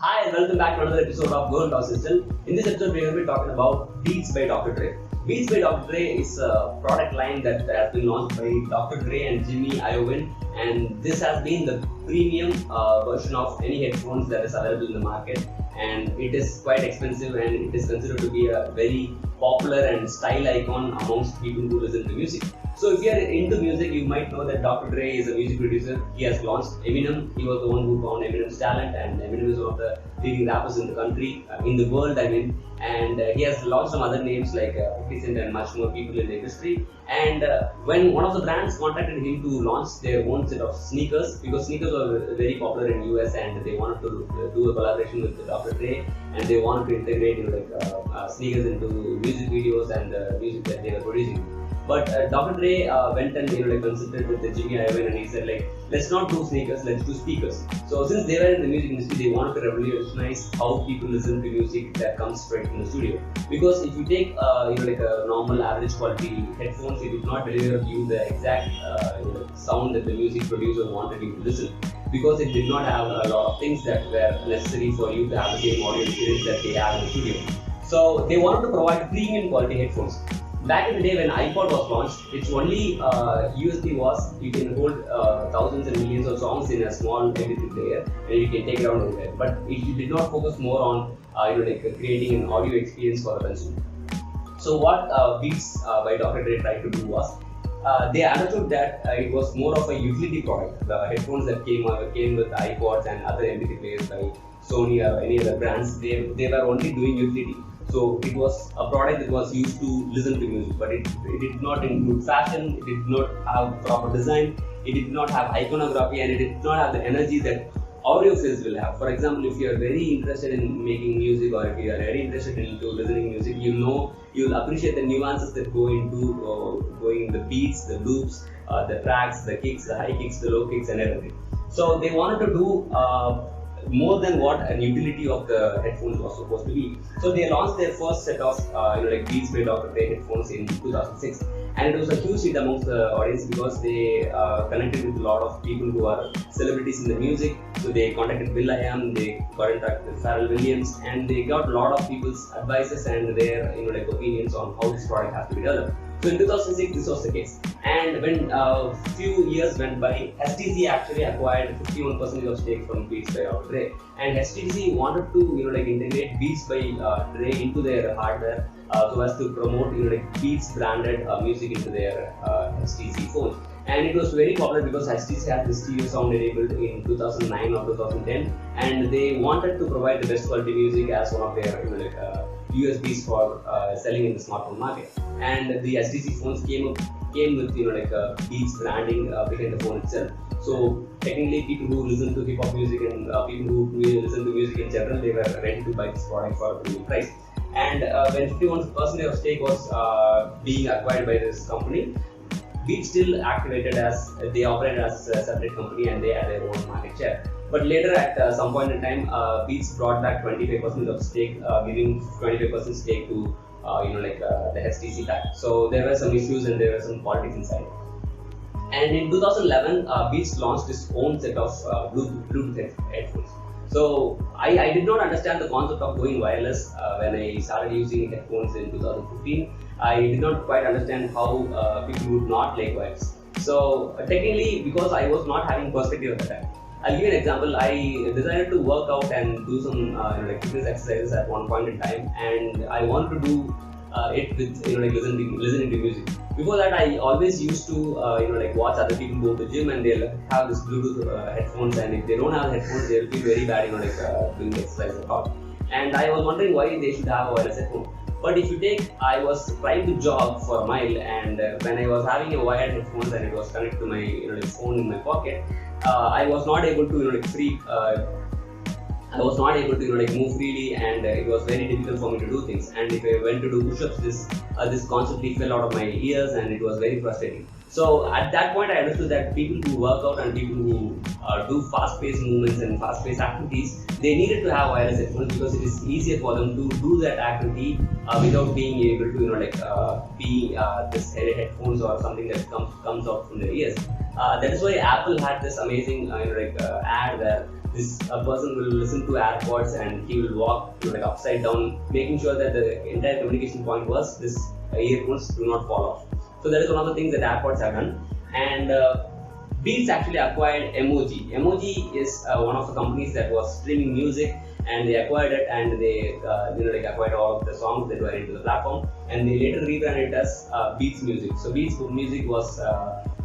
Hi and welcome back to another episode of Guhan System. In this episode, we're going to be talking about Beats by Dr. Dre. Beats by Dr. Dre is a product line that has been launched by Dr. Dre and Jimmy Iovine, and this has been the premium version of any headphones that is available in the market. And it is quite expensive, and it is considered to be a very popular and style icon amongst people who listen to music. So if you are into music, you might know that Dr. Dre is a music producer. He has launched Eminem. He was the one who found Eminem's talent, and Eminem is one of the leading rappers in the country, in the world, I mean. And he has launched some other names like 50 Cent and much more people in the industry. And when one of the brands contacted him to launch their own set of sneakers, because sneakers were very popular in US, and they wanted to do a collaboration with Dr. Dre, and they wanted to integrate sneakers into music videos and the music that they were producing. But Dr. Dre went and consulted with the Jimmy Iovine, and he said let's not do sneakers, let's do speakers. So since they were in the music industry, they wanted to revolutionize how people listen to music that comes straight from the studio. Because if you take a normal average quality headphones, it did not deliver you the exact sound that the music producer wanted you to listen. Because it did not have a lot of things that were necessary for you to have the same audio experience that they have in the studio. So they wanted to provide premium quality headphones. Back in the day when iPod was launched, its only USP was you can hold thousands and millions of songs in a small MP3 player, and you can take it around anywhere. But it did not focus more on creating an audio experience for the consumer. So what Beats by Dr. Dre tried to do was they understood that it was more of a utility product. The headphones that came with iPods and other MP3 players by Sony or any other brands, they were only doing utility. So it was a product that was used to listen to music, but it did not include fashion, it did not have proper design, it did not have iconography, and it did not have the energy that audiophiles will have. For example, if you are very interested in making music, or if you are very interested into listening music, you'll appreciate the nuances that go into going the beats, the loops, the tracks, the kicks, the high kicks, the low kicks, and everything. So they wanted to do more than what an utility of the headphones was supposed to be. So they launched their first set of Beats by Dr. Dre headphones in 2006, and it was a huge hit amongst the audience because they connected with a lot of people who are celebrities in the music. So they contacted will.i.am, they got in touch with Pharrell Williams, and they got a lot of people's advices and their opinions on how this product has to be developed. So in 2006, this was the case. And when a few years went by, HTC actually acquired 51% of stake from Beats by Dr. Dre. And HTC wanted to integrate Beats by Dre into their hardware so as to promote Beats branded music into their HTC phones. And it was very popular because HTC had the stereo sound enabled in 2009 or 2010, and they wanted to provide the best quality music as one of their USBs for selling in the smartphone market. And the HTC phones came with Beats branding behind the phone itself. So technically, people who listen to hip hop music and people who listen to music in general, they were ready to buy this product for a premium price. And when 51% of stake was being acquired by this company, Beats still activated as they operated as a separate company, and they had their own market share. But later, at some point in time, Beats brought back 25% of stake, giving 25% stake to the HTC pack. So there were some issues and there were some politics inside. And in 2011, Beats launched its own set of Bluetooth headphones. So I did not understand the concept of going wireless when I started using headphones in 2015. I did not quite understand how people would not like wireless. So technically, because I was not having perspective at the time, I'll give you an example. I decided to work out and do some fitness exercises at one point in time, and I wanted to do it with listening to music. Before that, I always used to watch other people go to the gym, and they'll have this Bluetooth headphones, and if they don't have headphones, they'll feel very bad doing the exercise at all. And I was wondering why they should have a wireless headphone. But if you take, I was trying to jog for a mile, and when I was having a wired headphones and it was connected to my phone in my pocket, I was not able to I was not able to move freely, and it was very difficult for me to do things. And if I went to do push-ups, this constantly fell out of my ears, and it was very frustrating. So at that point, I understood that people who work out and people who do fast-paced movements and fast-paced activities, they needed to have wireless headphones because it is easier for them to do that activity without being able to be this headphones or something that comes out from their ears. That is why Apple had this amazing ad where this person will listen to AirPods and he will walk like upside down, making sure that the entire communication point was this earphones do not fall off. So that is one of the things that AirPods have done. And Beats actually acquired Emoji. Emoji is one of the companies that was streaming music, and they acquired it, and they acquired all of the songs that were into the platform, and they later rebranded it as Beats Music. So Beats Music was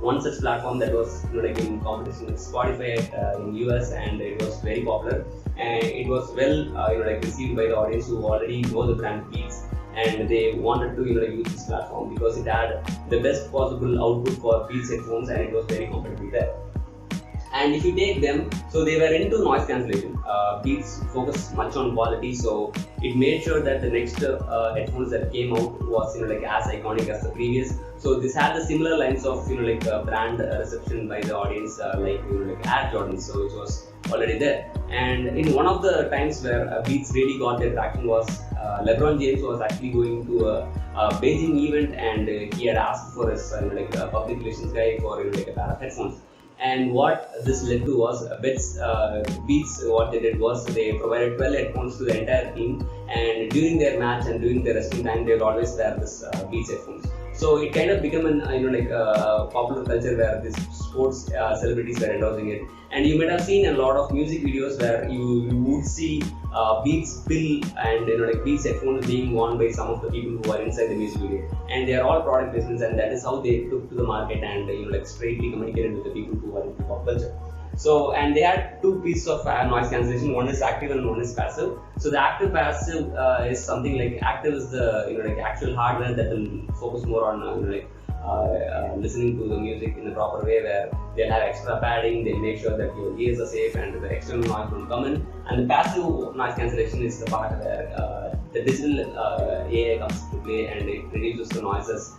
one such platform that was in competition with Spotify in US, and it was very popular, and it was well received by the audience who already know the brand Beats, and they wanted to use this platform because it had the best possible output for Beats headphones, and it was very competitive there. And if you take them, so they were into noise cancellation. Beats focused much on quality, so it made sure that the next headphones that came out was as iconic as the previous. So this had the similar lines of brand reception by the audience, like Air Jordans, so it was already there. And in one of the times where Beats really got their traction was LeBron James was actually going to a Beijing event, and he had asked for his public relations guy for a pair of headphones. And what this led to was Beats, what they did was they provided 12 headphones to the entire team, and during their match and during their resting time, they would always wear this Beats headphones. So it kind of became an popular culture where these sports celebrities were endorsing it. And you might have seen a lot of music videos where you would see Beats bill and Beats headphones being worn by some of the people who are inside the music video. And they are all product placements, and that is how they took to the market and straightly communicated with the people who are into pop culture. So, and they had two pieces of noise cancellation. One is active and one is passive. So the active passive is something like active is the actual hardware that will focus more on listening to the music in the proper way, where they'll have extra padding, they'll make sure that your ears are safe and the external noise won't come in. And the passive noise cancellation is the part where the digital AI comes to play, and it reduces the noises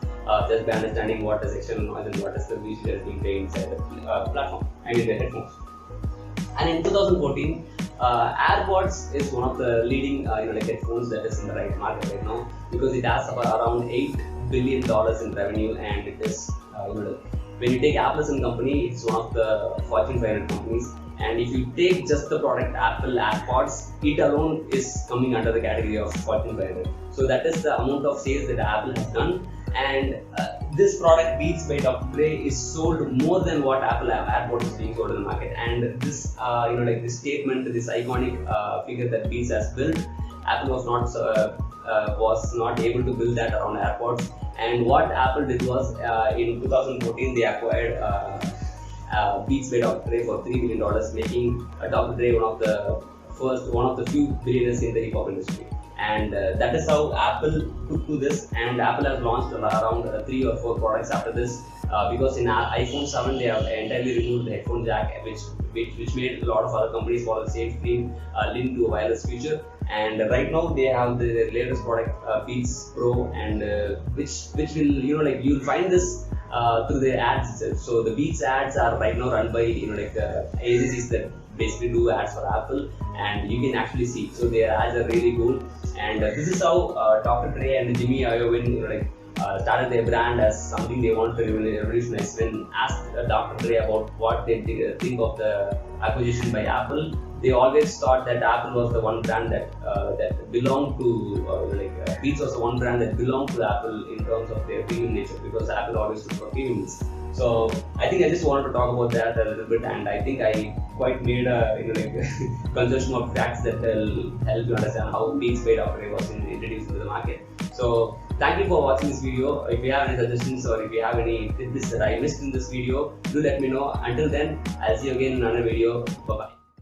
just by understanding what is external noise and what is the music that is being played inside the platform, the headphones. And in 2014, AirPods is one of the leading headphones that is in the right market right now, because it has about around $8 billion in revenue, and it is when you take Apple as a company, it's one of the Fortune 500 companies. And if you take just the product Apple AirPods, it alone is coming under the category of Fortune 500. So that is the amount of sales that Apple has done. And this product, Beats by Dr. Dre, is sold more than what Apple AirPods is being sold in the market. And this, this statement, this iconic figure that Beats has built, Apple was not able to build that around AirPods. And what Apple did was, in 2014, they acquired Beats by Dr. Dre for $3 billion, making Dr. Dre one of the few billionaires in the hip hop industry. And that is how Apple took to this, and Apple has launched around 3 or 4 products after this, because in iPhone 7 they have entirely removed the headphone jack, which made a lot of other companies follow the same stream, leading to a wireless future. And right now they have the latest product, Beats Pro, and which will you'll find this through the ads itself. So the Beats ads are right now run by agencies that basically do ads for Apple, and you can actually see. So their ads are really cool, and this is how Dr. Dre and Jimmy Iovine started their brand as something they want to revolutionize. When asked Dr. Dre about what they think of the acquisition by Apple, they always thought that Apple was the one brand that belonged to Beats was the one brand that belonged to Apple in terms of their premium nature, because Apple always looked for premiums. So I think I just wanted to talk about that a little bit, and I think I quite made a conjunction of facts that will help you understand how Beats by Dr. Dre was introduced into the market. So thank you for watching this video. If you have any suggestions or if you have any tidbits that I missed in this video, do let me know. Until then, I'll see you again in another video. Bye bye.